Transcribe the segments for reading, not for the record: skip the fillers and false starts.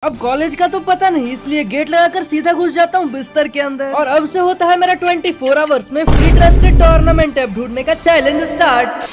अब कॉलेज का तो पता नहीं, इसलिए गेट लगाकर सीधा घुस जाता हूँ बिस्तर के अंदर। और अब से होता है मेरा 24 आवर्स में फ्री ट्रस्टेड टूर्नामेंट ऐप ढूंढने का चैलेंज स्टार्ट।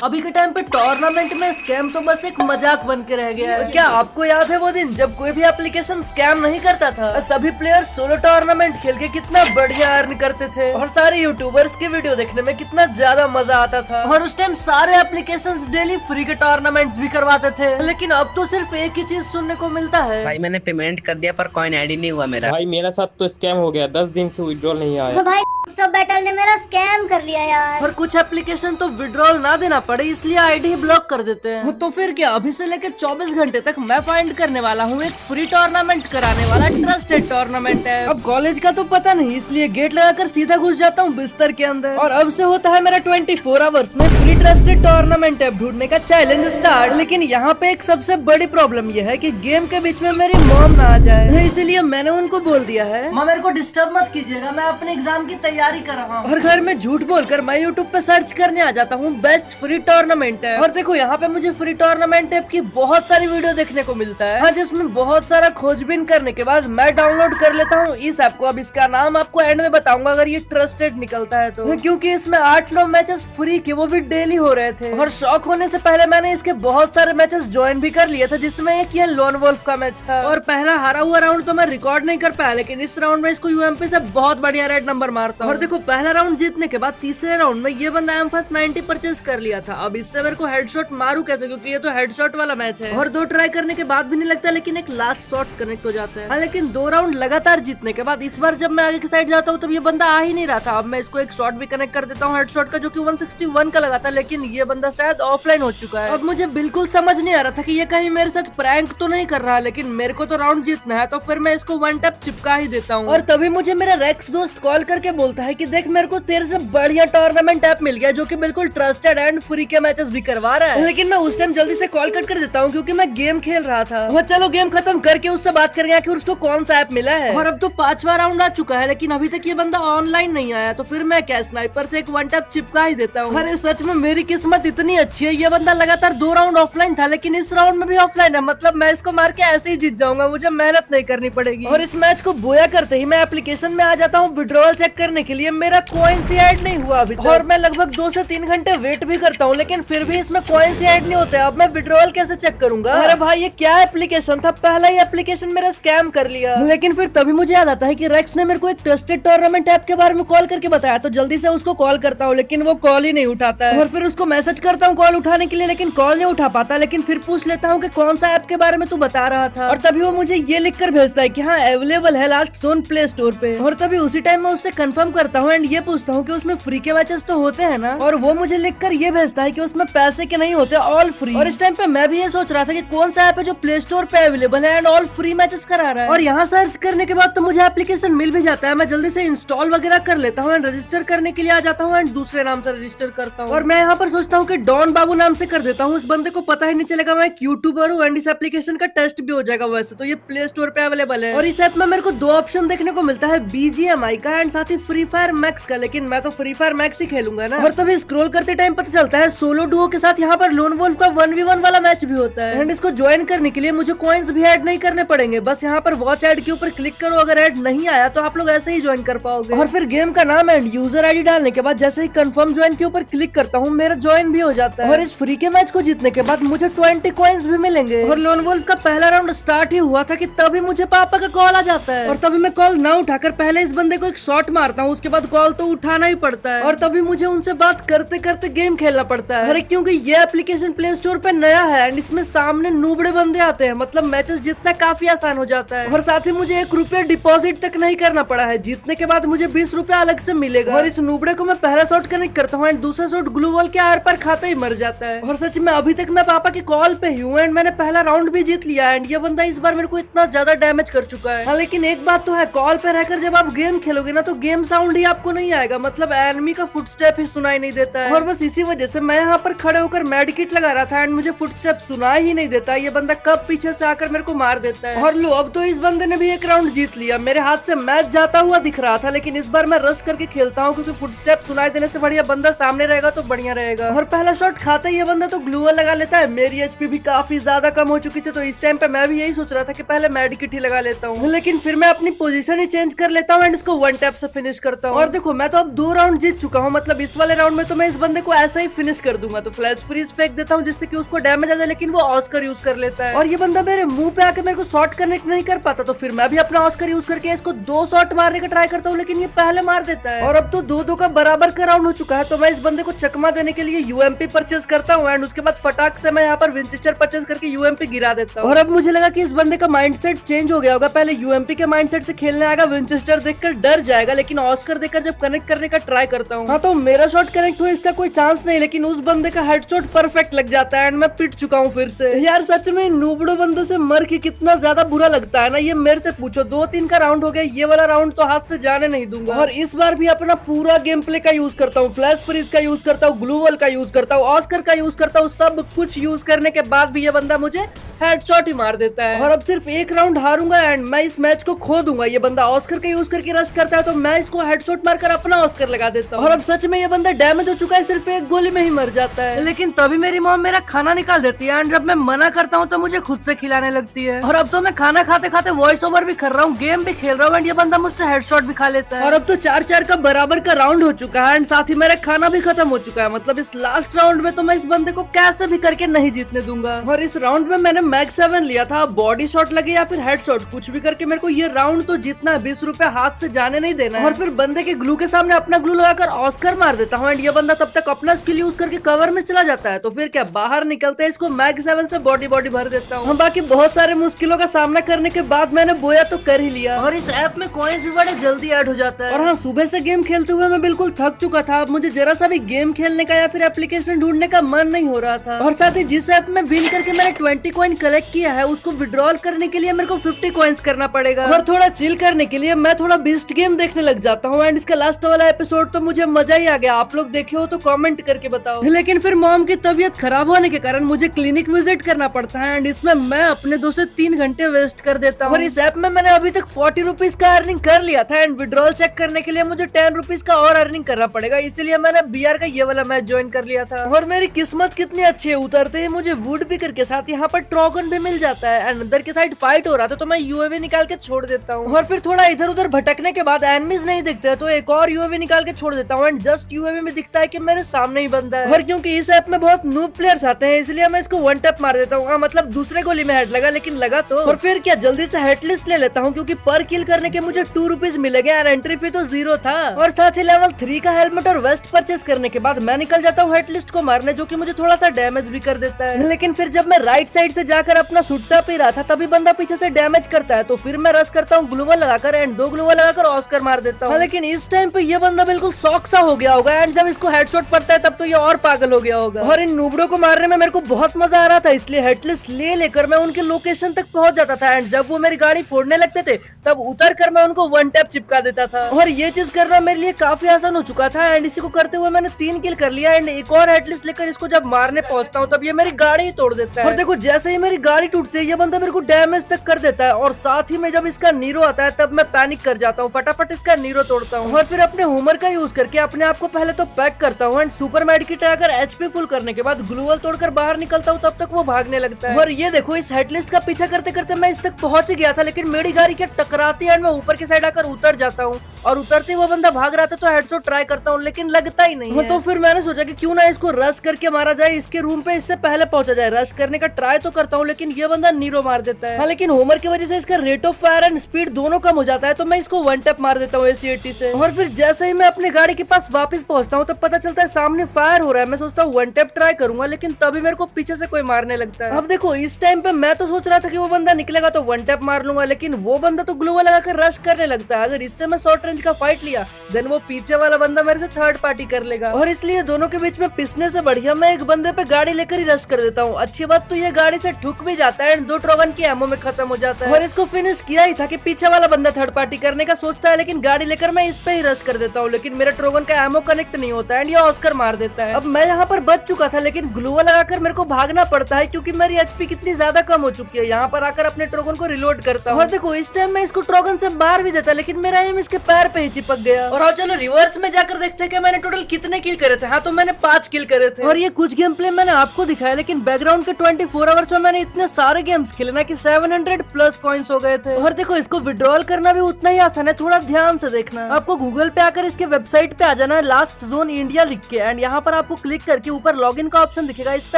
अभी के टाइम पे टूर्नामेंट में स्कैम तो बस एक मजाक बन के रह गया है। क्या आपको याद है वो दिन जब कोई भी एप्लीकेशन स्कैम नहीं करता था? सभी प्लेयर सोलो टूर्नामेंट खेल के कितना बढ़िया अर्न करते थे और सारे यूट्यूबर्स के वीडियो देखने में कितना ज्यादा मजा आता था। और उस टाइम सारे एप्लीकेशंस डेली फ्री के टूर्नामेंट्स भी करवाते थे। लेकिन अब तो सिर्फ एक ही चीज सुनने को मिलता है, भाई मैंने पेमेंट कर दिया पर कॉइन ऐड ही नहीं हुआ मेरा। भाई मेरा साथ तो स्कैम हो गया, 10 दिन से विड्रॉल नहीं आया। भाई स्टॉप बैटल ने मेरा स्कैम कर लिया यार। और कुछ एप्लीकेशन तो विड्रॉल ना देना पड़े इसलिए आईडी ब्लॉक कर देते हैं। तो फिर क्या, अभी से लेकर 24 घंटे तक मैं फाइंड करने वाला हूँ एक फ्री टूर्नामेंट कराने वाला ट्रस्टेड टूर्नामेंट है। अब कॉलेज का तो पता नहीं, इसलिए गेट लगाकर सीधा घुस जाता हूँ बिस्तर के अंदर। और अब से होता है मेरा 24 आवर्स में फ्री ट्रस्टेड टूर्नामेंट ऐप ढूंढने का चैलेंज स्टार्ट। लेकिन यहाँ पे एक सबसे बड़ी प्रॉब्लम यह है कि गेम के बीच में मेरी मॉम ना आ जाए, इसीलिए मैंने उनको बोल दिया है, माँ मेरे को डिस्टर्ब मत कीजिएगा, मैं अपने एग्जाम की तैयारी कर रहा हूँ। और घर में झूठ बोलकर मैं यूट्यूब पे सर्च करने आ जाता हूँ बेस्ट फ्री टूर्नामेंट है। और देखो यहाँ पे मुझे फ्री टूर्नामेंट ऐप की बहुत सारी वीडियो देखने को मिलता है, हाँ, जिसमें बहुत सारा खोजबीन करने के बाद मैं डाउनलोड कर लेता हूँ इस ऐप को। अब इसका नाम आपको एंड में बताऊंगा अगर ये ट्रस्टेड निकलता है तो, क्योंकि इसमें 8-9 मैचेस फ्री के वो भी डेली हो रहे थे। और शौक होने से पहले मैंने इसके बहुत सारे मैचेस ज्वाइन भी कर लिए थे, जिसमें एक ये लोन वोल्फ का मैच था। और पहला हारा हुआ राउंड तो मैं रिकॉर्ड नहीं कर पाया, लेकिन इस राउंड में इसको यूएमपी से बहुत बढ़िया रेड नंबर मारता हूँ। और देखो पहला राउंड जीतने के बाद तीसरे राउंड में ये बंदा M590 परचेज कर लिया था। अब इससे मेरे को हेडशॉट मारू कैसे, क्योंकि ये तो हेडशॉट वाला मैच है। और 2 ट्राई करने के बाद भी नहीं लगता, लेकिन एक लास्ट शॉट कनेक्ट हो जाता है। हाँ, लेकिन 2 राउंड लगातार जीतने के बाद इस बार जब मैं आगे की साइड जाता हूँ तब ये बंदा आ ही नहीं रहा था। अब मैं इसको एक शॉट भी कनेक्ट कर देता हूँ हेडशॉट का, जो कि 161 का लगा था, लेकिन ये बंदा शायद ऑफलाइन हो चुका है। अब मुझे बिल्कुल समझ नहीं आ रहा था कि ये कहीं मेरे साथ प्रैंक तो नहीं कर रहा, लेकिन मेरे को तो राउंड जीतना है, तो फिर मैं इसको 1 टैप चिपका ही देता हूँ। और तभी मुझे मेरा रेक्स दोस्त कॉल करके बोलता है कि देख मेरे को तेरे से बढ़िया टूर्नामेंट ऐप मिल गया, जो कि बिल्कुल ट्रस्टेड एंड फ्री के मैचेस भी करवा रहा है। लेकिन मैं उस टाइम जल्दी से कॉल कट कर देता हूँ क्योंकि मैं गेम खेल रहा था। वो चलो गेम खत्म करके उससे बात करेंगे आखिर उसको कौन सा ऐप मिला है। और अब तो 5वां राउंड आ चुका है, लेकिन अभी तक ये बंदा ऑनलाइन नहीं आया, तो फिर मैं क्या स्नाइपर से एक 1 टैप चिपका ही देता हूँ। अरे सच में मेरी किस्मत इतनी अच्छी है, ये बंदा लगातार 2 राउंड ऑफलाइन था, लेकिन इस राउंड में भी ऑफलाइन है। मतलब मैं इसको मार के ऐसे ही जीत जाऊंगा, मुझे मेहनत नहीं करनी पड़ेगी। और इस मैच को बोया करते ही मैं एप्लीकेशन में आ जाता हूँ विड्रॉल चेक करने के लिए। मेरा कॉइन्स ही ऐड नहीं हुआ अभी तक, और मैं लगभग 2 से 3 घंटे वेट भी करता हूँ, लेकिन फिर भी इसमें कॉइन्स ही ऐड नहीं होते। अब मैं विड्रॉल कैसे चेक करूंगा? अरे भाई ये क्या एप्लीकेशन था, पहला ही एप्लीकेशन मेरा स्कैम कर लिया। लेकिन फिर तभी मुझे याद आता है कि रेक्स ने मेरे को एक ट्रस्टेड टूर्नामेंट ऐप के बारे में कॉल करके बताया, तो जल्दी से उसको कॉल करता हूँ, लेकिन वो कॉल ही नहीं उठाता है। और फिर उसको मैसेज करता हूँ कॉल उठाने के लिए, लेकिन कॉल नहीं उठा पाता। लेकिन फिर पूछ लेता हूँ कि कौन सा ऐप के बारे में तू बता रहा था, और तभी वो मुझे ये लिख कर भेजता है कि हाँ अवेलेबल है लास्ट सोन प्ले स्टोर पे। और तभी उसी टाइम मैं उससे कंफर्म करता हूँ एंड ये पूछता हूँ कि उसमें फ्री के मैचेस तो होते हैं ना, और वो मुझे लिख कर ये भेजता है कि उसमें पैसे के नहीं होते, ऑल फ्री। और इस टाइम पे मैं भी ये सोच रहा था कि कौन सा ऐप है जो प्ले स्टोर पे अवेलेबल है एंड ऑल फ्री मैचेस करा रहा है। और यहाँ सर्च करने के बाद तो मुझे एप्लीकेशन मिल भी जाता है। मैं जल्दी से इंस्टॉल वगैरह कर लेता हूँ एंड रजिस्टर करने के लिए आ जाता हूँ एंड दूसरे नाम से रजिस्टर करता हूँ। और मैं यहाँ पर सोचता हूँ कि डॉन बाबू नाम से कर देता हूँ, उस बंदे को पता ही नहीं चलेगा मैं एक यूट्यूबर हूँ एंड इस एप्लीकेशन का टेस्ट भी हो जाएगा। वैसे तो ये प्ले स्टोर पे अवेलेबल है। और इस ऐप में मेरे को 2 ऑप्शन देखने को मिलता है, BGMI का एंड साथ ही फ्री फायर मैक्स का, लेकिन मैं तो फ्री फायर मैक्स ही खेलूंगा ना। और तभी स्क्रॉल करते टाइम पता चलता है सोलो डुओ के साथ यहाँ पर लोन वोल्फ का 1v1 वाला मैच भी होता है। एंड इसको ज्वाइन करने के लिए मुझे कॉइन्स भी ऐड नहीं करने पड़ेंगे, बस यहाँ पर वॉच ऐड के ऊपर क्लिक करो, अगर ऐड नहीं आया तो आप लोग ऐसे ही ज्वाइन कर पाओगे। और फिर गेम का नाम एंड यूजर आईडी डालने के बाद जैसे ही कंफर्म ज्वाइन के ऊपर क्लिक करता हूँ मेरा ज्वाइन भी हो जाता है। और इस फ्री के मैच को जीतने के बाद मुझे 20 कॉइन्स भी मिलेंगे। और लोन वोल्फ का पहला राउंड स्टार्ट ही हुआ था कि तभी मुझे पापा का कॉल आ जाता है। और तभी मैं कॉल ना उठाकर पहले इस बंदे को एक शॉट मारता हूँ, उसके बाद कॉल तो उठाना ही पड़ता है। और तभी मुझे उनसे बात करते करते गेम खेलना पड़ता है। अरे क्योंकि ये एप्लीकेशन प्ले स्टोर पे नया है एंड इसमें सामने नूबड़े बंदे आते हैं, मतलब मैचेस जीतना काफी आसान हो जाता है। और साथ ही मुझे 1 रुपया डिपॉजिट तक नहीं करना पड़ा है, जीतने के बाद मुझे 20 रुपया अलग से मिलेगा। और इस नूबड़े को मैं पहला शॉट कनेक्ट करता हूँ एंड दूसरा शॉट ग्लू वॉल के आर पर खाते ही मर जाता है। और सच में अभी तक मैं पापा की कॉल पे ही हूँ एंड मैंने पहला राउंड भी जीत लिया एंड ये बंदा इस बार मेरे को इतना ज्यादा डैमेज कर चुका है। हाँ, लेकिन एक बात तो है, कॉल पे रहकर जब आप गेम खेलोगे ना तो गेम साउंड ही आपको नहीं आएगा, मतलब एनिमी का फुटस्टेप ही सुनाई नहीं देता है। और बस इसी वजह से से मैं यहाँ पर खड़े होकर मेडिकेट लगा रहा था एंड मुझे फुटस्टेप सुनाई ही नहीं देता। ये बंदा कब पीछे से आकर मेरे को मार देता है। और लो, अब तो इस बंदे ने भी एक राउंड जीत लिया। मेरे हाथ से मैच जाता हुआ दिख रहा था, लेकिन इस बार मैं रश करके खेलता हूँ क्योंकि फुटस्टेप सुनाई देने से बढ़िया बंदा सामने रहेगा तो बढ़िया रहेगा। और पहला शॉट खाते ही ये बंदा तो ग्लूअल लगा लेता है। मेरी एचपी भी काफी ज्यादा कम हो चुकी थी, तो इस टाइम पे मैं भी यही सोच रहा था कि पहले मेडिकेट ही लगा लेता हूँ, लेकिन फिर मैं अपनी पोजीशन ही चेंज कर लेता हूँ एंड इसको वन टैप से फिनिश करता हूँ। और देखो, मैं तो अब 2 राउंड जीत चुका हूँ, मतलब इस वाले राउंड में तो मैं इस बंदे को ऐसा ही फिनिश कर दूंगा। तो फ्लैश फ्रीज फेंक देता हूँ जिससे कि उसको डैमेज आ जाए, लेकिन वो ऑस्कर यूज कर लेता है और ये बंदा मेरे मुंह पे आके मेरे को शॉट कनेक्ट नहीं कर पाता। तो फिर मैं भी अपना ऑस्कर यूज करके इसको 2 शॉट मारने का ट्राई करता हूँ, लेकिन ये पहले मार देता है। और अब तो 2-2 का बराबर का राउंड हो चुका है, तो मैं इस बंदे को चकमा देने के लिए यूएमपी परचेज करता हूँ एंड उसके बाद फटाक से मैं यहाँ पर विंचेस्टर परचेज करके यूएमपी गिरा देता हूँ। और अब मुझे लगा कि इस बंदे का माइंडसेट चेंज हो गया होगा, पहले यूएमपी के माइंडसेट से खेलने आएगा, विंचेस्टर देखकर डर जाएगा, लेकिन ऑस्कर देखकर जब कनेक्ट करने का ट्राई करता हूँ, हाँ तो मेरा शॉट कनेक्ट हुआ, इसका कोई चांस नहीं, लेकिन उस बंदे का हेडशॉट परफेक्ट लग जाता है एंड मैं पिट चुका हूँ फिर से। यार सच में नूबड़ो बंदों से मर के कितना ज्यादा बुरा लगता है ना, ये मेरे से पूछो। 2-3 का राउंड हो गया, ये वाला राउंड तो हाथ से जाने नहीं दूंगा। और इस बार भी अपना पूरा गेम प्ले का यूज करता हूँ, फ्लैश फ्रीज का यूज करता हूँ, ग्लूवल का यूज करता हूँ, ऑस्कर का यूज करता हूँ। सब कुछ यूज करने के बाद भी ये बंदा मुझे हेडशॉट ही मार देता है। और अब सिर्फ 1 राउंड हारूंगा एंड मैं इस मैच को खो दूंगा। ये बंदा ऑस्कर का यूज करके रश करता है, तो मैं इसको हेडशॉट मारकर अपना ऑस्कर लगा देता हूँ। और अब सच में ये बंदा डैमेज हो चुका है, सिर्फ 1 गोली में ही मर जाता है। लेकिन तभी मेरी मॉम मेरा खाना निकाल देती है एंड जब मैं मना करता हूँ तो मुझे खुद से खिलाने लगती है। और अब तो मैं खाना खाते खाते वॉइस ओवर भी कर रहा हूँ, गेम भी खेल रहा हूँ एंड ये बंदा मुझसे हेडशॉट भी खा लेता है। और अब तो 4-4 का बराबर का राउंड हो चुका है एंड साथ ही मेरा खाना भी खत्म हो चुका है। मतलब इस लास्ट राउंड में तो मैं इस बंदे को कैसे भी करके नहीं जीतने दूंगा। और इस राउंड में मैंने मैक्स 7 लिया था, बॉडी शॉट लगे या फिर हेडशॉट, कुछ भी करके मेरे को ये राउंड तो जीतना है। 20 रुपए हाथ से जाने नहीं देना है। और फिर बंदे के ग्लू के सामने अपना ग्लू लगाकर ऑस्कर मार देता हूँ एंड ये बंदा तब तक अपना स्किल यूज करके कवर में चला जाता है। तो फिर क्या, बाहर निकलते हैं, इसको मैक्स 7 से बॉडी भर देता हूँ। बाकी बहुत सारे मुश्किलों का सामना करने के बाद मैंने बोया तो कर ही लिया। और इस ऐप में कॉइंस भी बड़े जल्दी ऐड हो जाता है। और हाँ, सुबह से गेम खेलते हुए मैं बिल्कुल थक चुका था। अब मुझे जरा सा भी गेम खेलने का या फिर एप्लीकेशन ढूंढने का मन नहीं हो रहा था। और साथ ही जिस ऐप में विन करके मैंने 20 कॉइन कलेक्ट किया है, उसको विड्रॉल करने के लिए मेरे को 50 कॉइन्स करना पड़ेगा। और थोड़ा चिल करने के लिए मैं थोड़ा बीस्ट गेम देखने लग जाता हूँ एंड इसका लास्ट वाला एपिसोड तो मुझे मजा ही आ गया। आप लोग देखे हो तो कमेंट करके बताओ। लेकिन फिर मॉम की तबीयत खराब होने के कारण मुझे क्लिनिक विजिट करना पड़ता है एंड इसमें मैं अपने 2 से 3 घंटे वेस्ट कर देता हूँ। और इस ऐप में मैंने अभी तक 40 रुपीज का अर्निंग कर लिया था एंड विड्रॉल चेक करने के लिए मुझे 10 रुपीज का और अर्निंग करना पड़ेगा, इसीलिए मैंने बीआर का ये वाला मैच ज्वाइन कर लिया था। और मेरी किस्मत कितनी अच्छी है, उतरते ही मुझे वुड पिकर के साथ यहाँ पर ट्रॉगन भी मिल जाता है एंड अंदर की साइड फाइट हो रहा था, तो मैं यूएवी निकाल के छोड़ देता हूँ। और फिर थोड़ा इधर उधर भटकने के बाद एनिमीज नहीं दिखते तो एक और यूएवी निकाल के छोड़ देता हूँ एंड जस्ट यूएवी में दिखता है कि मेरे सामने ही बंदा है। और क्योंकि इस ऐप में बहुत नूब प्लेयर्स आते हैं, इसलिए मैं इसको वन टैप मार देता हूँ। मतलब दूसरे गोली में हेड लगा, लेकिन लगा तो। और फिर क्या, जल्दी से हेड लिस्ट ले लेता हूँ क्योंकि पर किल करने के मुझे 2 रुपीज मिलेंगे और एंट्री फी तो 0 था। और साथ ही लेवल 3 का हेलमेट और वेस्ट परचेस करने के बाद मैं निकल जाता हूँ हेड लिस्ट को मारने, जो कि मुझे थोड़ा सा डैमेज भी कर देता है। लेकिन फिर जब मैं राइट साइड से जाकर अपना सुट्टा पी रहा था, तभी बंदा पीछे से डैमेज करता है, तो फिर मैं रश करता हूँ ग्लूवल लगाकर एंड 2 ग्लूवल लगाकर ऑस्कर मार देता हूँ। लेकिन इस टाइम पे ये बंदा बिल्कुल शॉक सा हो गया होगा एंड जब इसको हेडशॉट पड़ता है तब तो ये और पागल हो गया होगा। और इन नूबड़ों को मारने में मेरे को बहुत मजा आ रहा था, इसलिए हेडलिस्ट ले लेकर मैं उनके लोकेशन तक पहुंच जाता था एंड जब वो मेरी गाड़ी फोड़ने लगते थे तब उतर कर मैं उनको वन टैप चिपका देता था। और ये चीज करना मेरे लिए काफी आसान हो चुका था एंड इसी को करते हुए मैंने 3 किल कर लिया एंड एक और हेडलिस्ट लेकर इसको जब मारने पहुंचता हूँ तब ये मेरी गाड़ी ही तोड़ देता है। और देखो, जैसे ही मेरी गाड़ी टूटती है ये बंदा मेरे को डैमेज तक कर देता है और साथ ही में जब इसका नीरो आता है तब मैं पैनिक कर जाता हूँ, फटाफट इसका नीरो तोड़ता हूँ और फिर अपने होमर का यूज करके अपने आप को पहले तो पैक करता हूँ एंड सुपर मेडिकेट आकर एचपी फुल करने के बाद ग्लूवल तोड़कर बाहर निकलता हूँ, तब तक वो भागने लगता है। और ये देखो, इस हेडलिस्ट का पीछा करते करते मैं इस तक पहुंच गया था, लेकिन मेरी गाड़ी क्या टकराती है एंड मैं ऊपर की साइड आकर उतर जाता हूँ और उतरते वो बंदा भाग रहा था तो हेडशॉट ट्राई करता हूँ, लेकिन लगता ही नहीं है। तो फिर मैंने सोचा कि क्यों ना इसको रश करके मारा जाए, इसके रूम पे इससे पहले पहुंचा जाए। रश करने का ट्राई तो करता हूँ लेकिन ये बंदा नीरो मार देता है। हाँ, लेकिन होमर की वजह से इसका rate of fire and speed दोनों कम हो जाता है, तो मैं इसको वन टैप मार देता हूँ AC-80 से। और फिर जैसे ही मैं अपनी गाड़ी के पास वापस पहुंचता हूँ तब पता चलता है सामने फायर हो रहा है। मैं सोचता हूँ वन टैप ट्राई करूंगा, लेकिन तभी मेरे को पीछे से कोई मारने लगता है। अब देखो, इस टाइम पे मैं तो सोच रहा था कि वो बंदा निकलेगा तो वन टैप मार लूंगा, लेकिन वो बंदा तो ग्लूवल लगाकर रश करने लगता है। अगर इससे मैं शॉर्ट शतरंज का फाइट लिया, देन वो पीछे वाला बंदा मेरे से थर्ड पार्टी कर लेगा। और इसलिए दोनों के बीच में पिसने से बढ़िया मैं एक बंदे पे गाड़ी लेकर ही रश कर देता हूँ। अच्छी बात तो ये गाड़ी से ठुक भी जाता है एंड 2 ट्रोगन की एमओ में खत्म हो जाता है। और इसको फिनिश किया ही था कि पीछे वाला बंदा थर्ड पार्टी करने का सोचता है, लेकिन गाड़ी लेकर मैं इस पे ही रश कर देता हूँ, लेकिन मेरा ट्रोगन का एमओ कनेक्ट नहीं होता है एंड ये ऑस्कर मार देता है। अब मैं यहाँ पर बच चुका था, लेकिन ग्लूवा लगाकर मेरे को भागना पड़ता है क्योंकि मेरी एचपी कितनी ज्यादा कम हो चुकी है। यहाँ पर आकर अपने ट्रोगन को रिलोड करता हूँ और देखो इस टाइम मैं इसको ट्रोगन से मार भी देता, लेकिन मेरा एम इसके पैर पे ही चिपक गया। और आओ चलो रिवर्स में जाकर देखते हैं कि मैंने टोटल कितने किल करे थे। हाँ तो मैंने 5 किल करे थे और ये कुछ गेम प्ले मैंने आपको दिखाया, लेकिन बैकग्राउंड के 24 आवर्स में मैंने इतने सारे गेम्स खेले ना कि 700 प्लस कॉइन्स हो गए थे। और देखो इसको विड्रॉल करना भी उतना ही आसान है, थोड़ा ध्यान से देखना। आपको गूगल पे आकर इसके वेबसाइट पे आ जाना है, लास्ट जोन इंडिया लिख के, एंड यहाँ पर आपको क्लिक करके ऊपर लॉगिन का ऑप्शन दिखेगा, इस पे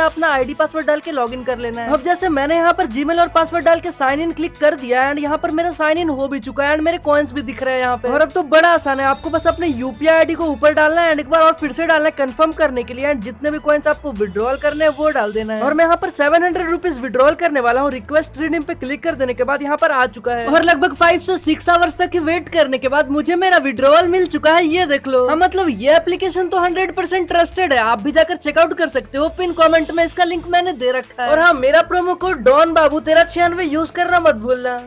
अपना आईडी पासवर्ड डाल के लॉगिन कर लेना है। अब जैसे मैंने यहाँ पर जीमेल और पासवर्ड डाल के साइन इन क्लिक कर दिया एंड यहाँ पर मेरा साइन इन हो भी चुका है एंड मेरे कॉइन्स भी दिख रहे हैं यहाँ पे। और अब तो बड़ा आसान है, आपको बस अपने यूपीआई आईडी को ऊपर डालना है एंड एक बार और फिर से डालना है कंफर्म करने के लिए, एंड जितने भी कॉइन्स आपको विड्रॉल करने हैं वो डाल देना है। और मैं यहाँ पर 700 रुपीज विड्रॉल करने वाला हूँ। रिक्वेस्ट रिडीम पे क्लिक कर देने के बाद यहाँ पर आ चुका है और लगभग 5 से 6 आवर्स तक वेट करने के बाद मुझे मेरा विड्रॉल मिल चुका है। ये देख लो। हाँ मतलब ये एप्लीकेशन तो 100% ट्रस्टेड है, आप भी जाकर चेकआउट कर सकते हो। पिन कमेंट में इसका लिंक मैंने दे रखा है। और हाँ मेरा प्रोमो कोड डॉन बाबू 1396 यूज करना मत भूलना।